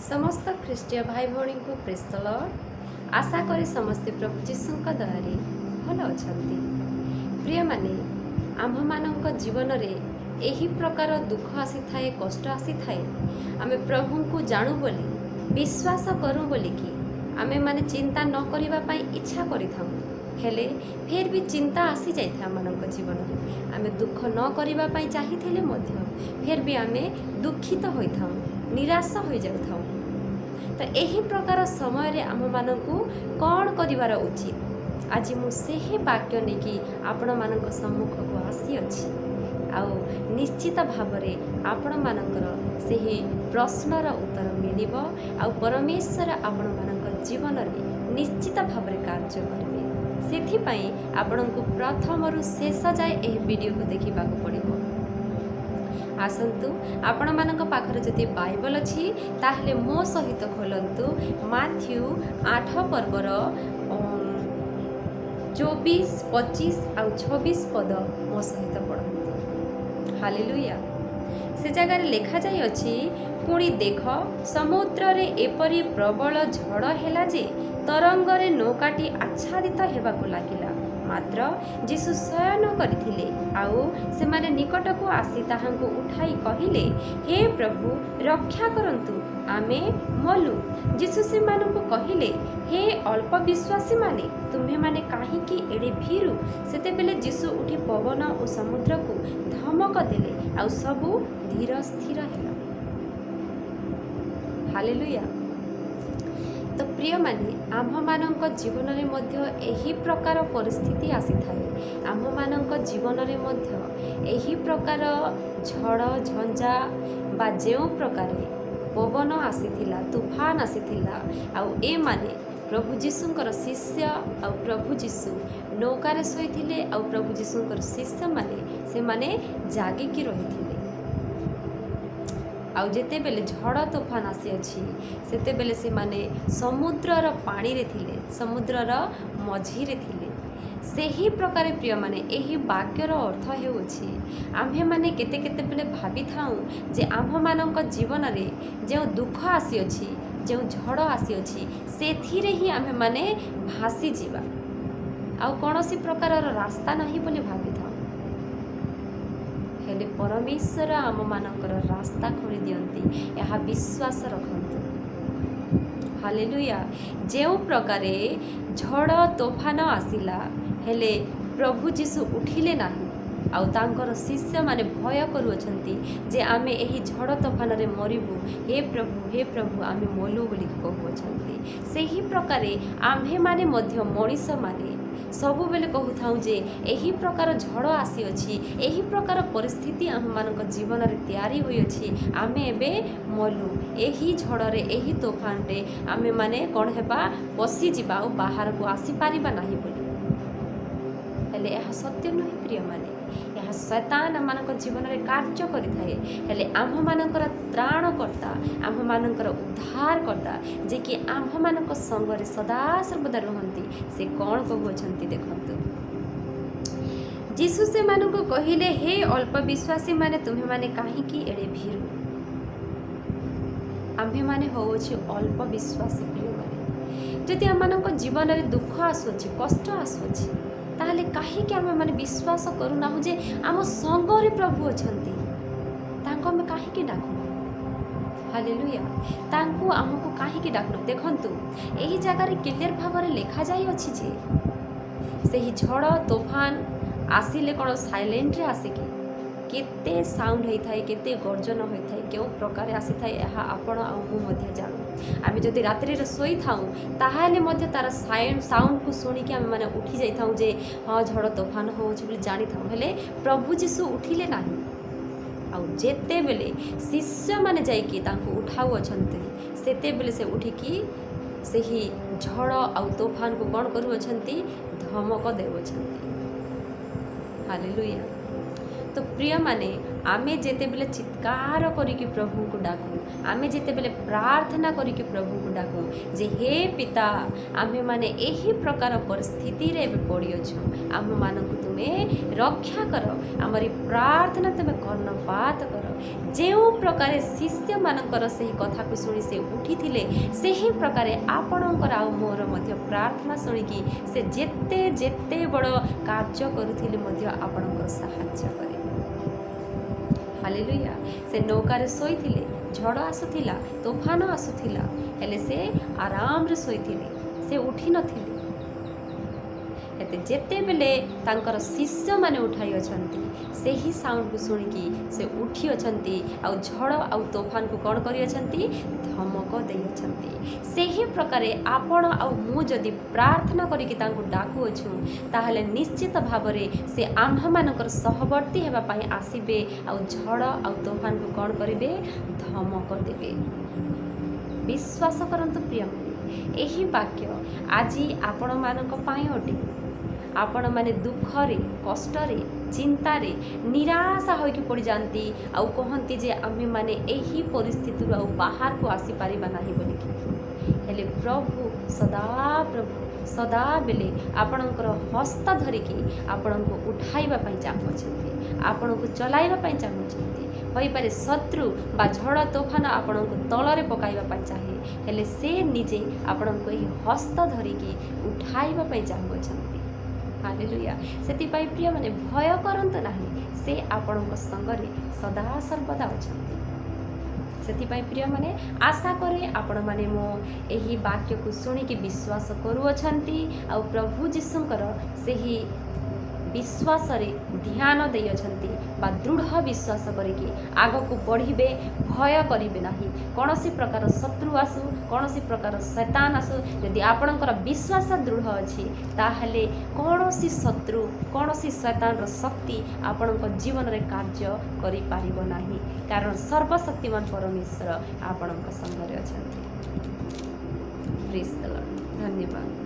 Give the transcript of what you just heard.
समस्त ख्रीष्टीय भाई भौणी को प्रेज द लॉर्ड। आशा करी समस्ते प्रभु जीशु दयारे भल अछंती। प्रिय माने आम मानक जीवन रे एही प्रकार दुख आसी थाए, कष्ट आसी थाए। आमे प्रभु को जानू बोली विश्वास करूँ बोली कि आमे माने चिंता न करिबा पई इच्छा करि थाउ, हेले फिर भी चिंता आसी जाय था मानक जीवन रे। आमे दुख न करिबा पई चाहिथिले मध्य फिर भी आमे दुखित होई थाउ, निराश हो जाऊ। तो यही प्रकार समय आम मानू कौन कर उचित आज मुझे वाक्य नहीं आपण मान सम्मुख को आसी अच्छी आउ निश्चित भाव आपण मानकर से प्रश्नर उत्तर मिल परमेश्वर आपण मान जीवन में निश्चित भाव कार्य करेंगे। से आपण को प्रथम रु शेष जाए यह वीडियो को देखा पड़ो। आसतु आपण मानक पाखरे जदि बाइबल अच्छी ताहले मो सहित खोलंतु माथ्यू 8 पर्वर 24, 25 और 26 पद मो सहित पढ़ंतु। हालेलुया। से जगह लिखा जाय अछि, पुणी देख समुद्र रे एपरी प्रबल झड़ हैला जे तरंगरे नौकाटी आच्छादित हेबाकु लागिला। मात्र जीशु शयन करथिले आउ से माने निकट को आसी ताहांको उठाई कहिले, हे प्रभु रक्षा करंतु आमे मलु। जीशु से मानकु कहिले, हे अल्प विश्वासी माने तुम्हे माने काहे कि एडे भीरु। सेते बेले जीशु उठी पवन और समुद्र को धमक देले आउ सबु धीर स्थिर हैला। हालेलुया। तो प्रिय माने आम मानक जीवन में मध्य यही प्रकार परिस्थिति आसी थाए। आम मानक जीवन में मध्य यही प्रकार झड़ झंझा बा जो प्रकार पवन आसीथिला, तूफान आसीथिला आउ ए माने प्रभु जीशुंकर शिष्य आ प्रभु जीशु नौकार शोइथिले आ प्रभु जीशुंकर शिष्य माने से माने जागिकी रहिथिले। आउ जेते बेले झड़ तूफान आसी अच्छी सेते बेले से माने समुद्रर पानी रे थिले, समुद्रर मझी रे थिले। सेही प्रकार प्रिय माने एही वाक्यर अर्थ हेउछि, आम्भे माने केते केते बेले भाबी थाउ जे आम्भ मानक जीवन रे जो दुख आसी अछि, जो झड़ आसी अछि सेथिरे ही आम्भे माने भासी जीवा, आउ कोनोसी प्रकारर रास्ता नाही बोली भाबी थाउ। हेले परमेश्वर आम मानकर रास्ता खोली दियंती, यह विश्वास रखंतु। हालेलुया। जो प्रकार झड़ तोफान आसिला हेले प्रभु जीशु उठिले नाही आउ तांकर शिष्य माने भय करूछंती जे आमे एही झड़ तोफान रे मरिबु, हे प्रभु आमे मोलु बोली कहूछंती। सेही प्रकार आम्भे माने मध्य मनीष माने सबु बेले कहू थाउ जे एही प्रकार झड़ आसी अछि, एही प्रकार परिस्थिति आम मानक जीवन रे तैयारी होई अछि, आमे एबे मलु एही झड़ रे एही तूफान रे आमे माने कोन हेबा पसी जिबा और बाहर को आसी पारिबा नाही बोली। हेले यह सत्य नहीं प्रिय माने, यह शैतान आम मानक जीवन रे कार्य करि थाए। हेले आम मानकर त्राणकर्ता, आम मानकर उद्धारकर्ता जे कि आम मानक संग रे सदा सर्वदा रहंती, से कौन कहउछंती देखंतु। जीशु से मानक कहिले, हे अल्प विश्वासी माने तुम्हे माने काहे कि एडे भीरु। आम्भे माने होउछि अल्प विश्वासी प्रिय माने। जदि आम मानक जीवन रे दुख आसुछि, कष्ट आसुछि ताहले काहे कि आम माने विश्वास करूना जे आम संग रे प्रभु अछंती, तांको आम काहे कि डाकुना। हालेलुया। तांको आमको काहे कि डाकुना। देखंतु एही जगह रे क्लियर भाव रे लिखा जाय अछि जे सेही झड़ तूफान आसिले कोन साइलेंट रे आसे कि केते साउंड होई थाए, केते गर्जन होई थाए, केउ प्रकार आसी थाए एहा आपण आ मु मध्ये जानु। आमे जदि रात्रि रे सोई थाउ ताहाले मध्ये तार साउंड को सुनी कि आमे माने उठी जाई थाउ जे हां झड़ तूफान होउछि बोली जानि थाउ। हेले प्रभु जीशु उठिले नाही आउ जेते बेले शिष्य माने जाई कि तांको उठाउ अछंती सेते बेले से उठी कि सेही झड़ आउ तूफान को कोन करू अछंती, धमक देउ अछंती। हालेलुया। तो प्रिय माने आमे जेतेबेले चित्कार करिकी प्रभु को डाकू आमे जेतेबेले प्रार्थना करिकी प्रभु को डाकू जे हे पिता आमे माने एही प्रकार परिस्थिति रे पड़ी अछु आम मानकु तुमे रक्षा कर आमरी प्रार्थना तुमे कर्णपात कर जो प्रकार शिष्य मानकर से कथा को शुणी से उठी थिले सेही प्रकार आपणकर आ मोर मध्य प्रार्थना शुणिकी से जेते जेते बड़ कार्य करुथिले मध्य आपणकर सहायता करे। हालेलुया। से नौकार शोइथिले झड़ आसुथिला तोफान आसुथिला हेले से आराम रे शोइथिले से उठी नथिले एते जेते बेले तांकर शिष्य माने उठाई अछंती सेही साउंड को सुनिकी से उठी अछंती आ झड़ आ तोफान को कोन करी अछंती धमक देई अछंती सेही प्रकारे आपण आ मु जदि प्रार्थना करिकी तांको डाकू अछु ताहले निश्चित भाबरे से आम्हा मानकर सहवर्ती हेबा पई आसीबे आ झड़ आ तोफान को कोन करिवे धमक देबे। विश्वास करंतु प्रिय एही वाक्य आजी आपण मानक पई अटे आपण माने दुख रे कष्ट रे चिंता रे निराशा होइकी पड़ जाती आउ कहती जे आमे माने एही परिस्थिति आउ बाहर को आसी पारिबा नाही बोलिकी हेले प्रभु सदा बेले आपणकर हस्त धरिकी आपणको उठाइबा पई चाहूछंती आपणको चलाइबा पई चाहूछंती होई पारे शत्रु बा झड़ तोफान आपणको तलरे पकाइबा पई चाहे हेले से निजे आपणको एही हस्त धरिकी उठाइबा पई चाहूछंती। हालेलुया। सेति पाई प्रिय माने भय करंत नाही से आपणको संगरे सदा सर्वदा अछंती। सेति पाई प्रिय माने आशा करे आपण माने मो एही वाक्य को सुनी कि विश्वास करू अछंती आ प्रभु जीशुंकर सेही विश्वास रे ध्यान दे अछंती बा दृढ़ विश्वास करिकी आग को बढ़िबे भय करिबे नाही कोनोसी प्रकार शत्रु आसु कोनोसी प्रकार शैतान आसु यदि आपणकर विश्वास दृढ़ अछि ताहले कोनोसी शत्रु कोनोसी शैतान रो शक्ति आपणक जीवन रे कार्य करि पारिबो नाही कारण सर्वशक्तिमान परमेश्वर आपणक संगरे अछंती। Praise the lord. धन्यवाद।